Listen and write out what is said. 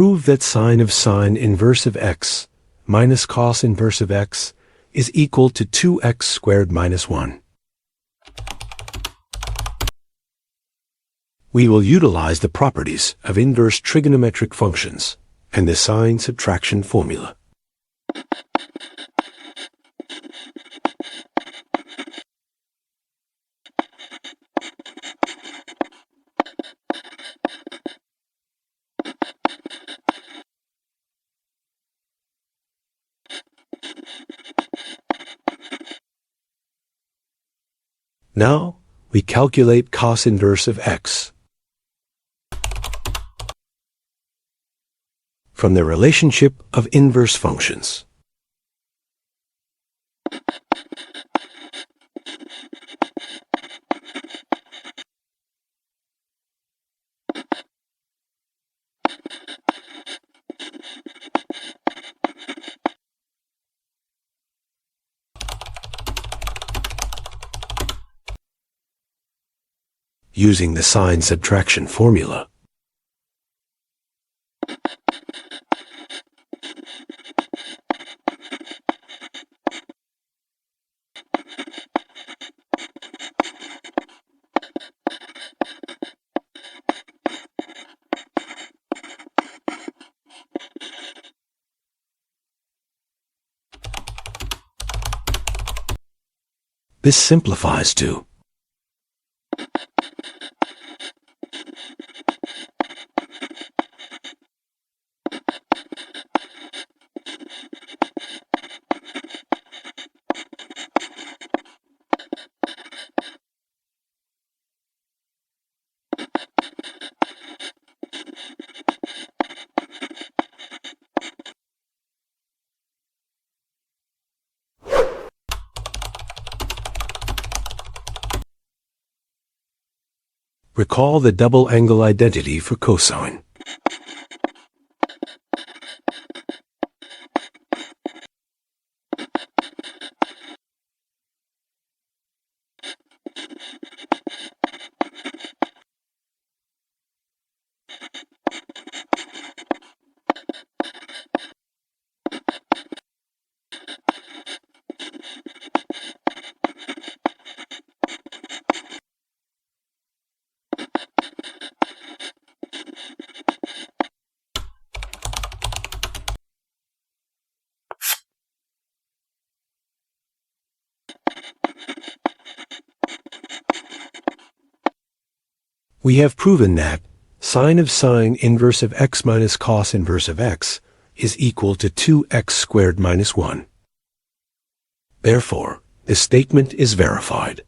prove that sine of sine inverse of x minus cos inverse of x is equal to 2x squared minus 1. We will utilize the properties of inverse trigonometric functions and the sine subtraction formula. Now, we calculate cos inverse of x. From the relationship of inverse functions. Using the sine subtraction formula. This simplifies to recall the double angle identity for cosine. We have proven that sine of sine inverse of x minus cos inverse of x is equal to 2x squared minus 1. Therefore, this statement is verified.